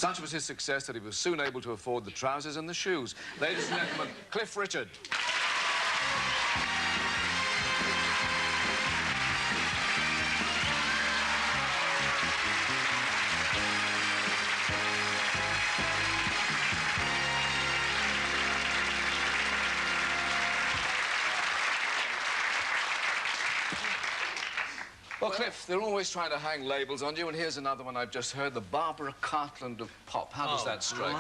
Such was his success that he was soon able to afford the trousers and the shoes. Ladies and gentlemen, Cliff Richard. Well, Cliff, they're always trying to hang labels on you, and here's another one I've just heard, the Barbara Cartland of pop. How does that strike you?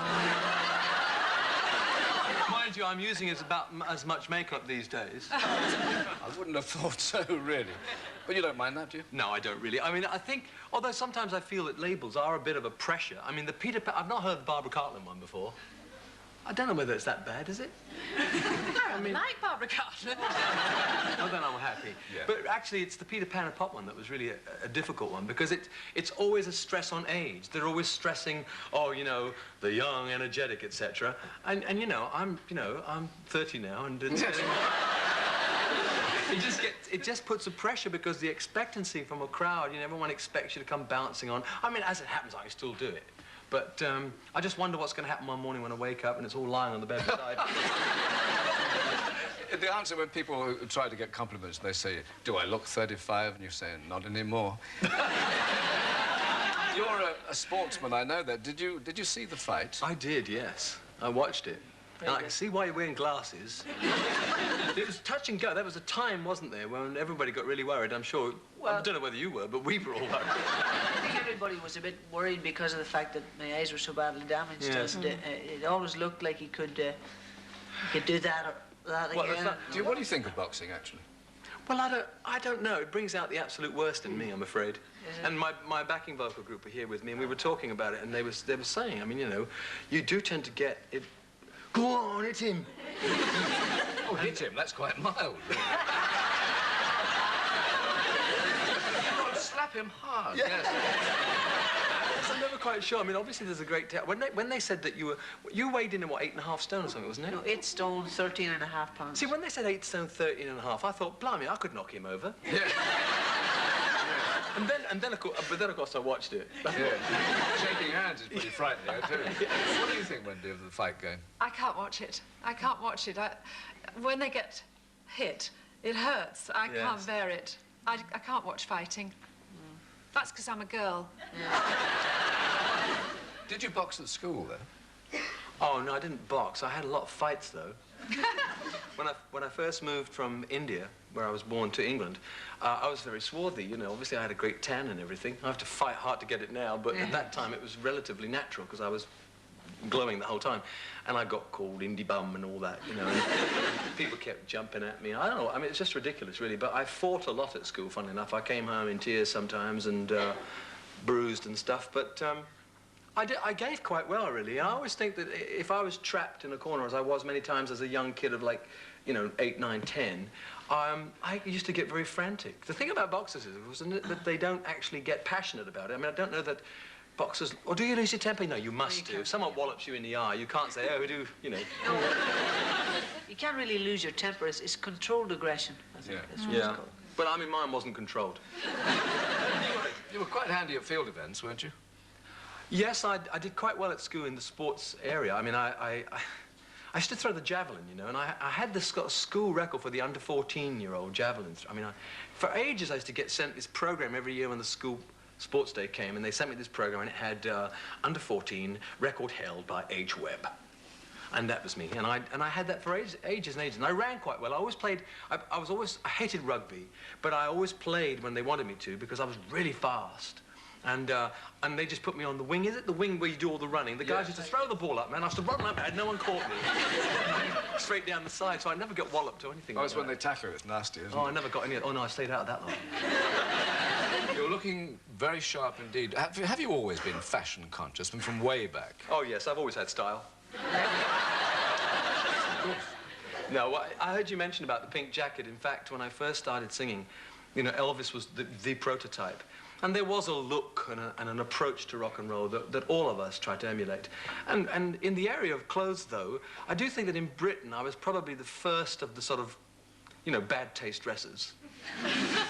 Mind you, I'm using about as much makeup these days. I wouldn't have thought so, really. But you don't mind that, do you? No, I don't really. I mean, I think, although sometimes I feel that labels are a bit of a pressure. I mean, the Peter Pan... I've not heard the Barbara Cartland one before. I don't know whether it's that bad, is it? I mean, like Barbara Cartland. Well, then I'm happy. Yeah. But actually, it's the Peter Pan of pop one that was really a difficult one, because it's always a stress on age. They're always stressing, oh, you know, the young, energetic, etc. And you know, I'm 30 now, and it's it just puts a pressure, because the expectancy from a crowd, you know, everyone expects you to come bouncing on. I mean, as it happens, I can still do it. But I just wonder what's going to happen one morning when I wake up and it's all lying on the bed beside me. The answer when people try to get compliments, they say, do I look 35? And you say, not anymore. You're a sportsman, I know that. Did you see the fight? I did, yes. I watched it. And I can see why you're wearing glasses. It was touch and go. There was a time, wasn't there, when everybody got really worried, I'm sure. Well, I don't know whether you were, but we were all worried. I think everybody was a bit worried because of the fact that my eyes were so badly damaged. Yes. It always looked like he could do that or that again. What do you think of boxing, actually? Well, I don't know. It brings out the absolute worst in me, I'm afraid. And my backing vocal group were here with me, and we were talking about it, and they were saying, I mean, you know, you do tend to get it. Go on, hit him. Oh, hit him? That's quite mild. Slap him hard. Yeah. Yes. I'm never quite sure. I mean, obviously there's a great... When they said that you weighed in at, what, 8.5 stone or something, wasn't it? No, 8 stone, 13.5 pounds. See, when they said 8 stone, 13.5, I thought, blimey, I could knock him over. Yeah. And then, of course, I watched it. Yeah. Shaking hands is pretty frightening, too. What do you think, Wendy, of the fight going? I can't watch it. I can't watch it. When they get hit, it hurts. I can't bear it. I can't watch fighting. That's because I'm a girl. Yeah. Did you box at school, then? Oh, no, I didn't box. I had a lot of fights, though. When I first moved from India, where I was born, to England, I was very swarthy, you know. Obviously, I had a great tan and everything. I have to fight hard to get it now, but at that time, it was relatively natural, because I was glowing the whole time. And I got called indie bum and all that, you know. And people kept jumping at me. I don't know. I mean, it's just ridiculous, really. But I fought a lot at school, funnily enough. I came home in tears sometimes and bruised and stuff. But I gave quite well, really. I always think that if I was trapped in a corner, as I was many times as a young kid of, like, you know, 8, 9, 10, I used to get very frantic. The thing about boxers is that they don't actually get passionate about it. I mean, I don't know that boxers... Or do you lose your temper? No, you must do. If someone wallops you in the eye, you can't say, oh, we do, you know. No, you can't really lose your temper. It's controlled aggression, I think. That's what it's called. But, I mean, mine wasn't controlled. You were quite handy at field events, weren't you? Yes, I did quite well at school in the sports area. I mean, I used to throw the javelin, you know, and I had this school record for the under 14-year-old javelin. I mean, for ages I used to get sent this program every year when the school sports day came, and they sent me this program, and it had under 14 record held by H. Webb. And that was me, and I had that for ages and ages, and I ran quite well. I always played, I hated rugby, but I always played when they wanted me to, because I was really fast. And they just put me on the wing. Is it the wing where you do all the running? The guys used to throw the ball up, man. I used to run like that. No one caught me. Straight down the side, so I never got walloped or anything. Oh, it's when they tackle it. It's nasty, isn't it? Oh, I never got any... Oh, no, I stayed out of that lot. You're looking very sharp indeed. Have you always been fashion conscious from way back? Oh, yes, I've always had style. No, I heard you mention about the pink jacket. In fact, when I first started singing, you know, Elvis was the prototype. And there was a look and an approach to rock and roll that all of us tried to emulate. And in the area of clothes, though, I do think that in Britain I was probably the first of the sort of, you know, bad taste dresses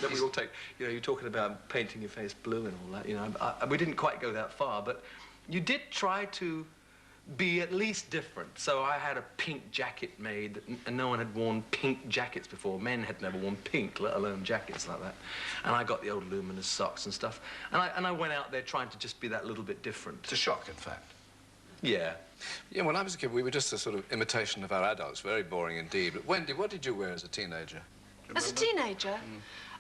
that we all take. You know, you're talking about painting your face blue and all that, you know. We didn't quite go that far, but you did try to be at least different. So I had a pink jacket made, and no one had worn pink jackets before. Men had never worn pink, let alone jackets like that. And I got the old luminous socks and stuff. And I went out there trying to just be that little bit different. It's a shock, in fact. Yeah. Yeah, when I was a kid, we were just a sort of imitation of our adults. Very boring indeed. But Wendy, what did you wear as a teenager? As a teenager?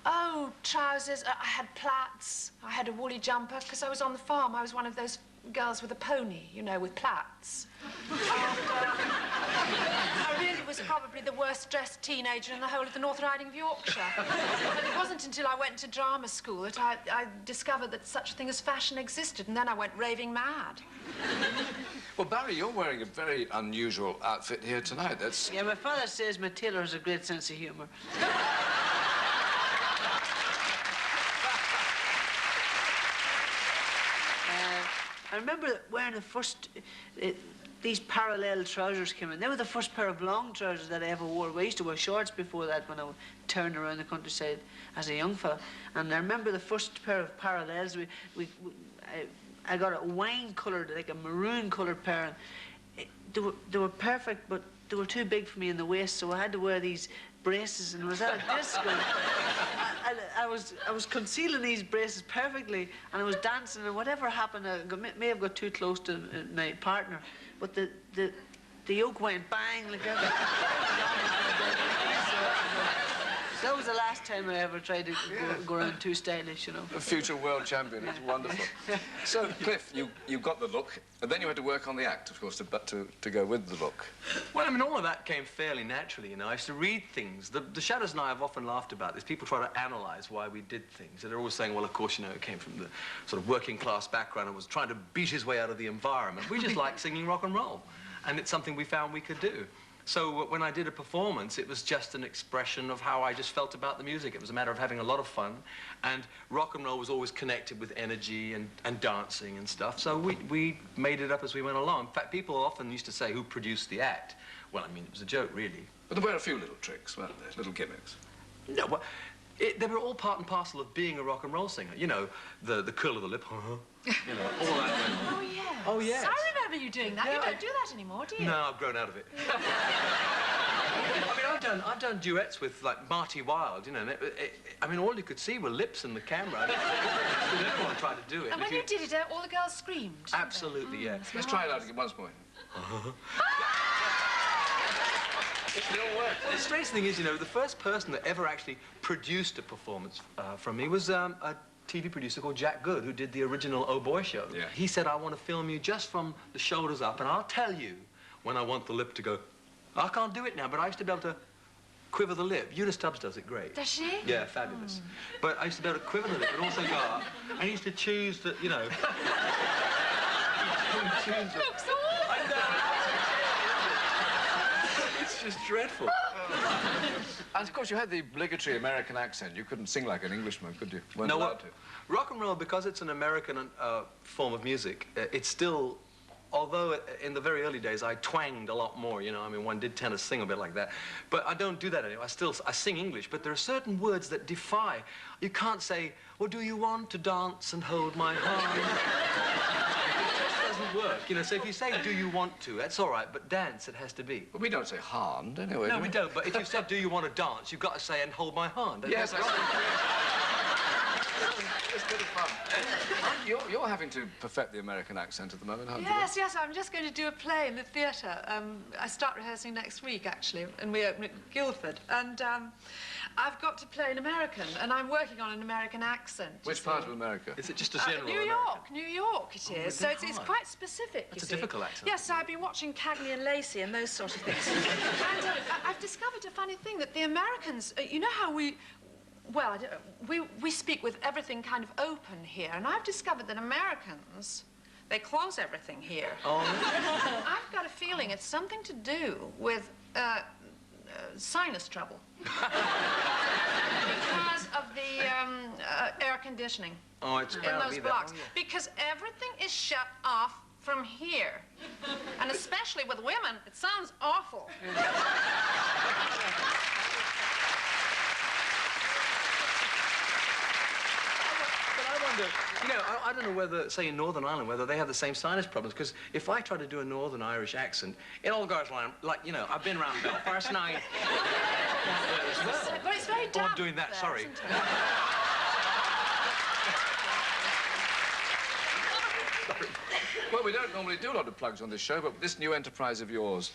Oh, trousers. I had plaits. I had a woolly jumper because I was on the farm. I was one of those girls with a pony, you know, with plaits. And, I really was probably the worst-dressed teenager in the whole of the North Riding of Yorkshire. But it wasn't until I went to drama school that I discovered that such a thing as fashion existed, and then I went raving mad. Well, Barry, you're wearing a very unusual outfit here tonight. That's... Yeah, my father says my tailor has a great sense of humour. I remember wearing the first, these parallel trousers came in. They were the first pair of long trousers that I ever wore. I used to wear shorts before that when I would turn around the countryside as a young fella. And I remember the first pair of parallels. I got a wine-coloured, like a maroon-coloured pair. And they were perfect, but they were too big for me in the waist, so I had to wear these braces, and was at a disco. I was concealing these braces perfectly, and I was dancing, and whatever happened, I may have got too close to my partner, but the yoke went bang like that. So that was the last time I ever tried to go around too stylish, you know. A future world champion. It's wonderful. So, Cliff, you got the look, and then you had to work on the act, of course, to go with the look. Well, I mean, all of that came fairly naturally, you know. I used to read things. The Shadows and I have often laughed about this. People try to analyse why we did things. And they're always saying, well, of course, you know, it came from the sort of working-class background and was trying to beat his way out of the environment. We just like singing rock and roll, and it's something we found we could do. So when I did a performance, it was just an expression of how I just felt about the music. It was a matter of having a lot of fun, and rock and roll was always connected with energy and dancing and stuff. So we made it up as we went along. In fact, people often used to say, who produced the act? Well, I mean, it was a joke, really. But there were a few little tricks, weren't there? Little gimmicks. No, well, they were all part and parcel of being a rock and roll singer. You know, the curl of the lip, you know, all that. Oh, yes. Oh, yes. I remember you doing that. Yeah, You don't do that anymore, do you? No, I've grown out of it. I mean, I've done duets with, like, Marty Wilde, you know, and I mean, all you could see were lips in the camera. Everyone tried to do it. And when you did it, all the girls screamed. Absolutely, yeah. Let's try it out again once more. It still works. The strange thing is, you know, the first person that ever actually produced a performance from me was a TV producer called Jack Good, who did the original Oh Boy show. Yeah. He said, I want to film you just from the shoulders up, and I'll tell you when I want the lip to go. I can't do it now, but I used to be able to quiver the lip. Eunice Tubbs does it great. Does she? Yeah, fabulous. But I used to be able to quiver the lip, but also go up. And he used to choose the, you know... It looks awful. I know. It's just dreadful. And, of course, you had the obligatory American accent. You couldn't sing like an Englishman, could you? Weren't No, allowed to. rock and roll, because it's an American form of music, it's still... Although in the very early days I twanged a lot more, you know, I mean, one did tend to sing a bit like that. But I don't do that anymore. I sing English, but there are certain words that defy. You can't say, well, do you want to dance and hold my hand? It just doesn't work, you know. So if you say, do you want to, that's all right, but dance it has to be. But we don't say hand, anyway. No, we don't, but if you said, do you want to dance, you've got to say, and hold my hand. Yes, that's it's a bit of fun. You're having to perfect the American accent at the moment, aren't you? Yes, I'm just going to do a play in the theatre. I start rehearsing next week, actually, and we open at Guildford. And I've got to play an American, and I'm working on an American accent. Which part of America? Is it just a general New York, New York it is. So it's quite specific, That's you a see. difficult accent. Yes, so I've been watching Cagney and Lacey and those sort of things. And I've discovered a funny thing, that the Americans, you know how well, we speak with everything kind of open here, and I've discovered that Americans, they close everything here. Oh. I've got a feeling it's something to do with sinus trouble. Because of the air conditioning Oh, it's in bound to those be that. blocks. Oh, yeah. Because everything is shut off from here. And especially with women, it sounds awful. You know, I don't know whether, say, in Northern Ireland, whether they have the same sinus problems, because if I try to do a Northern Irish accent, it all goes like, you know, I've been around Belfast and I... But it's very damp. Oh, I'm doing that, there, sorry. isn't it? Well, we don't normally do a lot of plugs on this show, but this new enterprise of yours,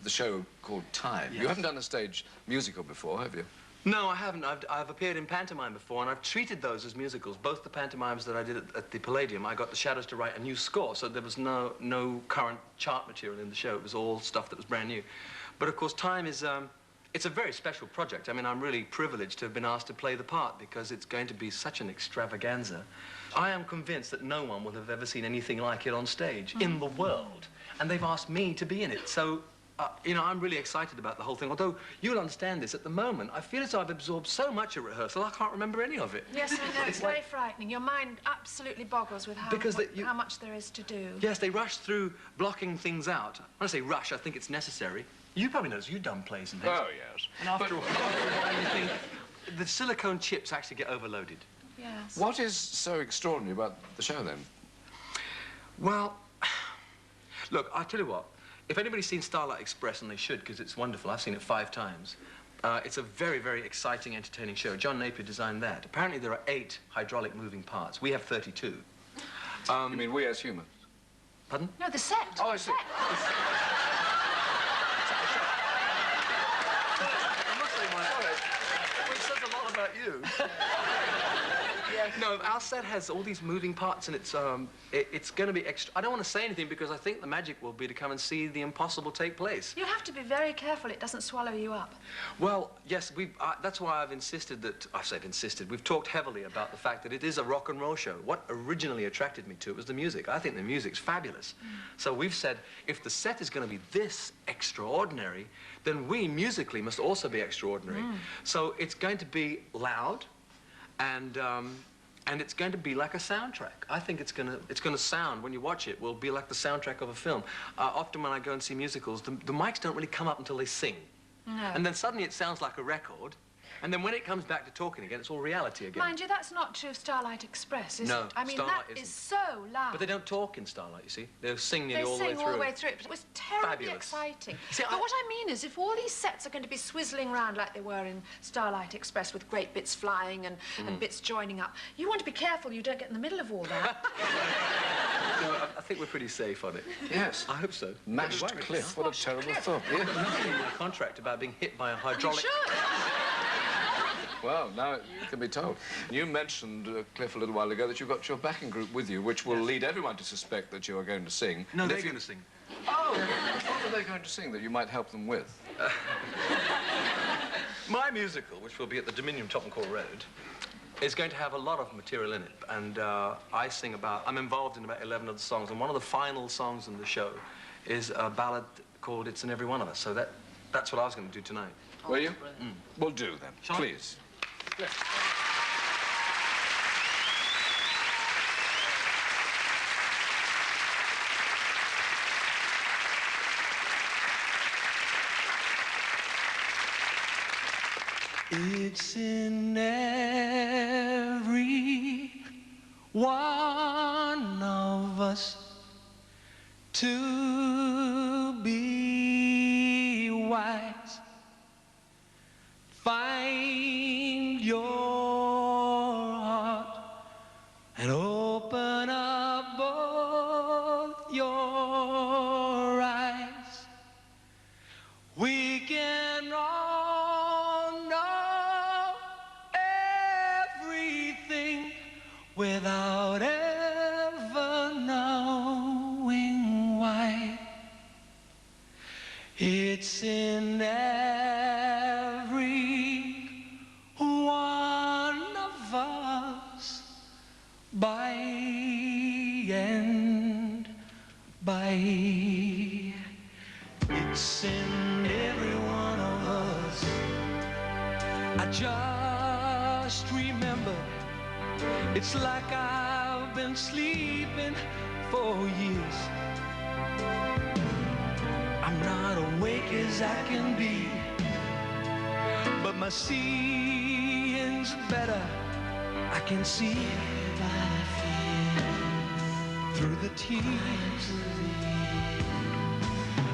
the show called Time, Yes. you haven't done a stage musical before, have you? No, I haven't. I've appeared in pantomime before, and I've treated those as musicals. Both the pantomimes that I did at the Palladium, I got the Shadows to write a new score, so there was no current chart material in the show. It was all stuff that was brand new. But, of course, Time is... it's a very special project. I mean, I'm really privileged to have been asked to play the part because it's going to be such an extravaganza. I am convinced that no one will have ever seen anything like it on stage in the world. And they've asked me to be in it. So, you know, I'm really excited about the whole thing. Although, you'll understand this, at the moment, I feel as though I've absorbed so much at rehearsal, I can't remember any of it. Yes, I know. It's very frightening. Your mind absolutely boggles with how much there is to do. Yes, they rush through blocking things out. When I say rush, I think it's necessary. You probably notice you've done plays and things. Oh, yes. And after a while, you think the silicone chips actually get overloaded. Yes. What is so extraordinary about the show, then? Well, look, I'll tell you what. If anybody's seen Starlight Express, and they should, because it's wonderful, I've seen it 5 times, it's a very, very exciting, entertaining show. John Napier designed that. Apparently there are 8 hydraulic moving parts. We have 32. You mean we as humans? Pardon? No, the set. Oh, I see. I must say, which says a lot about you. No, our set has all these moving parts, and it's going to be extra. I don't want to say anything because I think the magic will be to come and see the impossible take place. You have to be very careful it doesn't swallow you up. Well, yes, that's why I've insisted that... I said insisted. We've talked heavily about the fact that it is a rock and roll show. What originally attracted me to it was the music. I think the music's fabulous. So we've said, if the set is going to be this extraordinary, then we musically must also be extraordinary. So it's going to be loud, and it's going to be like a soundtrack. I think it's going to sound, when you watch it, will be like the soundtrack of a film. Often when I go and see musicals, the mics don't really come up until they sing. No. And then suddenly it sounds like a record. And then when it comes back to talking again, it's all reality again. Mind you, that's not true of Starlight Express, is No, it? I mean, Starlight that isn't. is so loud. But they don't talk in Starlight, you see. They'll sing nearly all the way through. They sing all the way through it, but it was terribly Fabulous. exciting. See, but what I mean is, if all these sets are going to be swizzling around like they were in Starlight Express with great bits flying and bits joining up, you want to be careful you don't get in the middle of all that. No, I think we're pretty safe on it. Yes. I hope so. Mashed Cliff. What a terrible thought. Yeah. Nothing in the contract about being hit by a hydraulic... You should. Well, now it can be told. You mentioned, Cliff, a little while ago that you've got your backing group with you, which will lead everyone to suspect that you are going to sing. No, And they're if you- going to sing. Oh, what are they going to sing that you might help them with? My musical, which will be at the Dominion Tottenham Court Road, is going to have a lot of material in it. And I'm involved in about 11 of the songs, and one of the final songs in the show is a ballad called It's in Every One of Us. So that's what I was going to do tonight. Will you? We'll do then, Shall I? please. It's in every one of us to be wise. Find your heart and open up both your eyes. We can all know everything without ever knowing why. It's in every one of us by and by. It's in every one of us. I just remember, it's like I've been sleeping for years. I'm not awake as I can be, but my seeing's better. I can see by the fear. through the tears.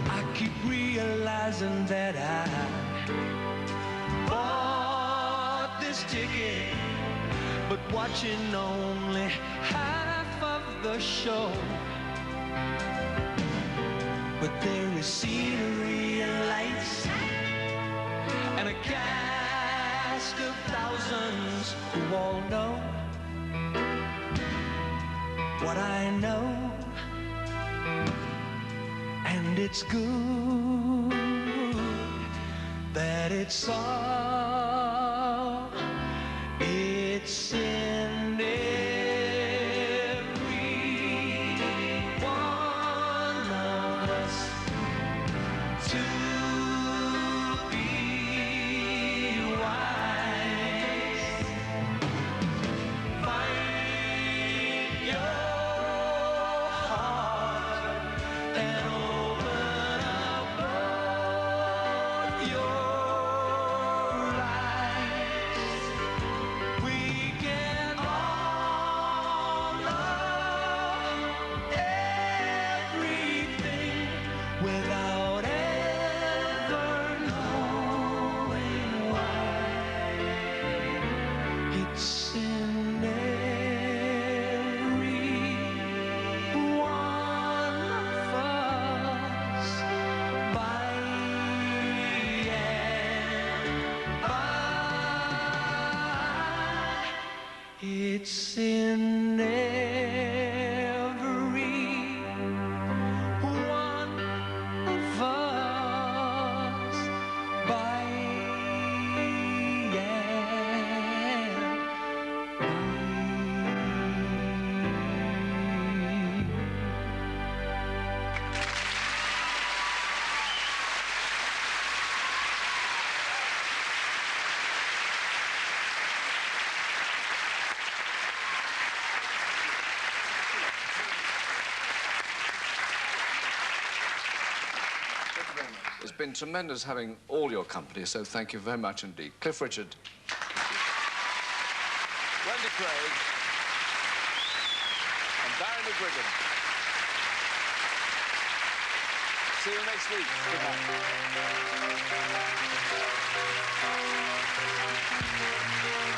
I keep realizing that I bought this ticket, but watching only half of the show. But there is scenery and lights and a cast of thousands who all know what I know, and it's good that it's all, it's in every one of us to be wise. Find your heart and open up both your eyes. We can all love everything without ever knowing why. It's in every one of us, by and by. It's in every one of us, by and by. It's been tremendous having all your company, so thank you very much indeed. Cliff Richard. Wendy Craig. And Barry McGuigan. See you next week. Good night.